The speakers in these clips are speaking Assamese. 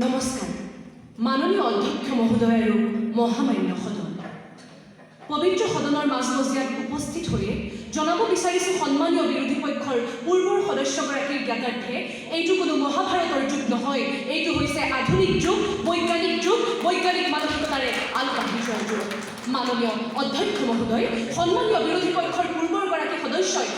নমস্কাৰ মাননীয় অধ্যক্ষ মহোদয় আৰু মহামান্য সদন পবিত্ৰ সদনৰ মাজমজিয়াত উপস্থিত হৈ জনাব বিচাৰিছো সন্মানীয় বিৰোধী পক্ষৰ পূৰ্বৰ সদস্যগৰাকীৰ জ্ঞাতাৰ্থে এইটো কোনো মহাভাৰতৰ যুগ নহয়, এইটো হৈছে আধুনিক যুগ, বৈজ্ঞানিক মানসিকতাৰে আগবাঢ়ি যোৱাৰ যুগ। মাননীয় অধ্যক্ষ মহোদয়, সন্মানীয় বিৰোধী পক্ষৰ পূৰ্বৰগৰাকী সদস্যই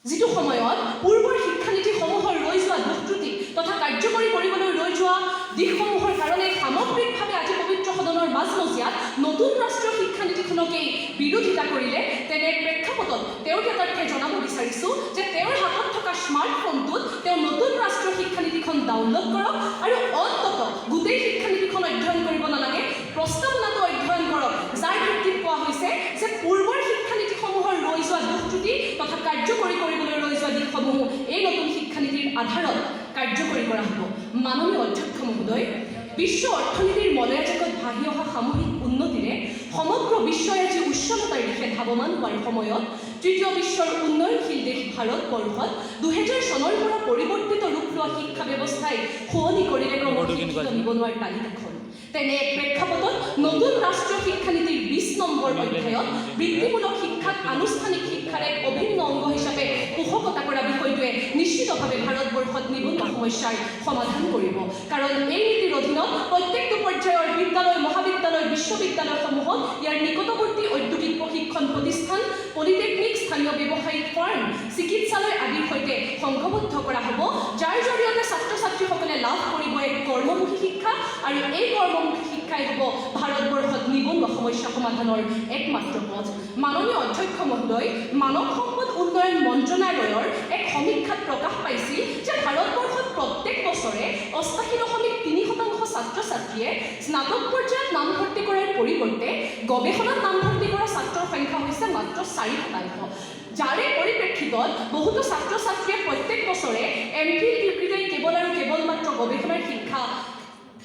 যিটো সময়ত পূৰ্বৰ শিক্ষানীতিসমূহৰ ৰৈ যোৱা দুখ ত্ৰুটি তথা কাৰ্যকৰী কৰিবলৈ ৰৈ যোৱা দিশসমূহৰ কাৰণে সামগ্ৰিকভাৱে আজি পবিত্ৰ সদনৰ মাজমজিয়াত নতুন ৰাষ্ট্ৰীয় শিক্ষানীতিখনকেই বিৰোধিতা কৰিলে, তেনে প্ৰেক্ষাপটত তেওঁৰ জ্ঞাতাৰ্থে জনাব বিচাৰিছোঁ যে তেওঁৰ হাতত থকা স্মাৰ্টফোনটোত তেওঁ নতুন ৰাষ্ট্ৰীয় শিক্ষানীতিখন ডাউনলোড কৰক আৰু অন্ততঃ গোটেই শিক্ষানীতিখন অধ্যয়ন কৰিব নালাগে, প্ৰস্তাৱনাটো অধ্যয়ন কৰক, যাৰ ভিত্তিত কোৱা হৈছে যে পূৰ্বৰ শিক্ষানীতিসমূহৰ ৰৈ যোৱা দুখ ত্ৰুটি তথা কাৰ্যকৰী কৰিবলৈ ৰৈ যোৱা দিশসমূহ এই নতুন শিক্ষানীতিৰ আধাৰত কাৰ্যকৰী কৰা হ'ব। মাননীয় অধ্যক্ষ মহোদয়, বিশ্ব অৰ্থনীতিৰ মলয়াজাকত ভাহি অহা সামূহিক উন্নতিৰে সমগ্ৰ বিশ্বই আজি উচ্চতাৰ দিশে ধাৱমান হোৱাৰ সময়ত তৃতীয় বিশ্বৰ উন্নয়নশীল দেশ ভাৰতবৰ্ষত 2000 চনৰ পৰা পৰিৱৰ্তিত ৰূপ লোৱা শিক্ষা ব্যৱস্থাই শুৱনি কৰিলে ক্ৰমশিক্ষিত নিবনুৱাৰ তালিকাখন। তেনে প্ৰেক্ষাপটত নতুন ৰাষ্ট্ৰীয় শিক্ষানীতিৰ 20 নম্বৰ অধ্যায়ত বৃত্তিমূলক শিক্ষাক আনুষ্ঠানিক শিক্ষাৰ এক অভিন্ন অংগ হিচাপে পোষকতা কৰা বিষয়টোৱে নিশ্চিতভাৱে ভাৰতবৰ্ষত নিবনুৱা সমস্যাৰ সমাধান কৰিব। কাৰণ এই নীতিৰ অধীনত প্ৰত্যেকটো পৰ্যায়ৰ বিদ্যালয়, মহাবিদ্যালয়, বিশ্ববিদ্যালয়সমূহত ইয়াৰ নিকটৱৰ্তী ঔদ্যোগিক প্ৰশিক্ষণ প্ৰতিষ্ঠান, পলিটেকনিক, স্থানীয় ব্যৱসায়িক ফাৰ্ম, চিকিৎসালয় আদিৰ সৈতে সংঘবদ্ধ কৰা হ'ব, যাৰ জৰিয়তে ছাত্ৰ ছাত্ৰীসকলে লাভ কৰিব এক কৰ্মমুখী শিক্ষা আৰু এই কৰ্মমুখী শিক্ষাই হ'ব ভাৰতবৰ্ষত নিবনুৱা সমস্যা সমাধানৰ একমাত্ৰ পথ। মাননীয় অধ্যক্ষ মহোদয়, মানৱ সম্পদ উন্নয়ন মন্ত্ৰণালয়ৰ এক সমীক্ষাত প্ৰকাশ পাইছিল যে ভাৰতবৰ্ষত প্ৰত্যেক বছৰে 88.3% ছাত্ৰ ছাত্ৰীয়ে স্নাতক পৰ্যায়ত নামভৰ্তি কৰাৰ পৰিৱৰ্তে গৱেষণাত নামভৰ্তি কৰা ছাত্ৰৰ সংখ্যা হৈছে মাত্ৰ 4%। যাৰে পৰিপ্ৰেক্ষিতত বহুতো ছাত্ৰ ছাত্ৰীয়ে প্ৰত্যেক বছৰে এমফিল ডিগ্ৰীৰে কেৱল আৰু কেৱল মাত্ৰ গৱেষণাৰ শিক্ষা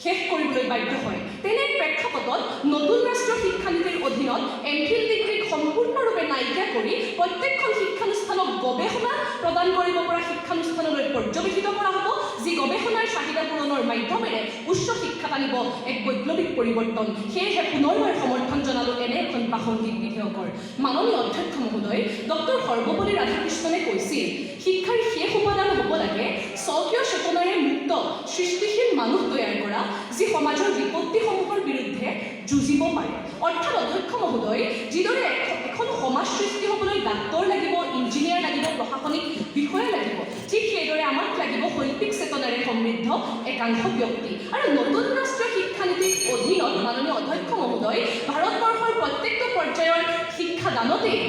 শেষ কৰিবলৈ বাধ্য হয়। তেনে প্ৰেক্ষাপটত নতুন ৰাষ্ট্ৰীয় শিক্ষানীতিৰ অধীনত এমফিল ডিগ্ৰীক সম্পূৰ্ণৰূপে নাইকিয়া কৰি প্ৰত্যেকখন শিক্ষানুষ্ঠানক গৱেষণা প্ৰদান কৰিব পৰা শিক্ষানুষ্ঠানলৈ পৰ্যবেক্ষিত কৰা হ'ব, যি গৱেষণাৰ চাহিদা পূৰণৰ মাধ্যমেৰে উচ্চ শিক্ষাত আনিব এক বৈপ্লৱিক পৰিৱৰ্তন। সেয়েহে পুনৰবাৰ সমৰ্থন জনালোঁ এনে এখন প্ৰাসংগিক বিধেয়কৰ। মাননীয় অধ্যক্ষ মহোদয়, ডক্টৰ সৰ্বপল্লী ৰাধাকৃষ্ণনে কৈছিল শিক্ষাৰ শেষ উপাদান হ'ব লাগে স্বকীয় চেতনাৰে মুক্ত সৃষ্টিশীল মানুহ তৈয়াৰ কৰা, যি সমাজৰ বিপত্তিসমূহৰ বিৰুদ্ধে যুঁজিব পাৰে। অৰ্থাৎ অধ্যক্ষ মহোদয়, যিদৰে এখন সমাজ সৃষ্টি হ'বলৈ ডাক্তৰ লাগিব, ইঞ্জিনিয়াৰ লাগিব, প্ৰশাসনিক বিষয়া লাগিব, ঠিক সেইদৰে আমাক লাগিব শৈল্পিক চেতনাৰে সমৃদ্ধ একাংশ ব্যক্তি। আৰু নতুন ৰাষ্ট্ৰীয় শিক্ষানীতিৰ অধীনত মাননীয় অধ্যক্ষ মহোদয়, ভাৰতবৰ্ষৰ প্ৰত্যেকটো পৰ্যায়ৰ শিক্ষাদানতেই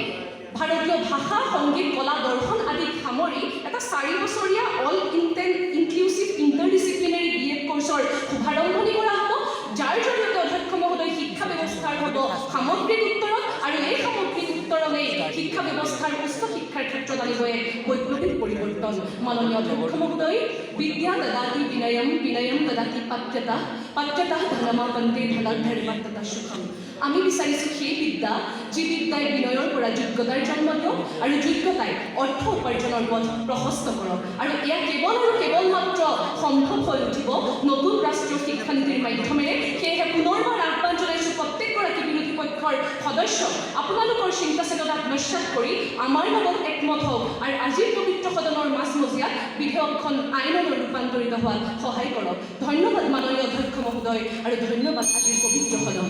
ভাৰতীয় ভাষা, সংগীত, কলা, দৰ্শন আদিক সামৰি এটা 4 বছৰীয়া অল ইনক্লুচিভ ইণ্টাৰডিচিপ্লিনাৰী BEd কোৰ্চৰ শুভাৰম্ভণি কৰা হ'ব, যাৰ জৰিয়তে অধ্যক্ষ মহোদয় শিক্ষা ব্যৱস্থাৰ হ'ব সামগ্ৰিক উত্তৰণ আৰু এই সামগ্ৰিক উত্তৰণেই শিক্ষা ব্যৱস্থাৰ উচ্চ শিক্ষাৰ ক্ষেত্ৰত আনিব এক বৈপ্লৱিক পৰিৱৰ্তন। মাননীয় অধ্যক্ষ মহোদয়, বিদ্যা দদাতি বিনয়ম, বিনয়ম দদাতি পাঠ্যতা, পাঠ্যতা ধনমাপন্তে ধনাধৰ্মাত্মতা সুখম। আমি বিচাৰিছোঁ সেই বিদ্যা, যি বিদ্যাই বিনয়ৰ পৰা যোগ্যতাৰ জন্ম দিয়ক আৰু যোগ্যতাই অৰ্থ উপাৰ্জনৰ পথ প্ৰশস্ত কৰক। আৰু এয়া কেৱল আৰু কেৱল মাত্ৰ সম্ভৱ হৈ উঠিব নতুন ৰাষ্ট্ৰীয় শিক্ষানীতিৰ মাধ্যমেৰে। সেয়েহে পুনৰবাৰ আহ্বান জনাইছোঁ প্ৰত্যেকগৰাকী বিৰোধী পক্ষৰ সদস্য, আপোনালোকৰ চিন্তা চেতনাত নস্যাৎ কৰি আমাৰ লগত একমত হওক আৰু আজিৰ পবিত্ৰ সদনৰ মাজমজিয়াত বিধেয়কখন আইনলৈ ৰূপান্তৰিত হোৱাত সহায় কৰক। ধন্যবাদ মাননীয় অধ্যক্ষ মহোদয় আৰু ধন্যবাদ আজিৰ পবিত্ৰ সদন।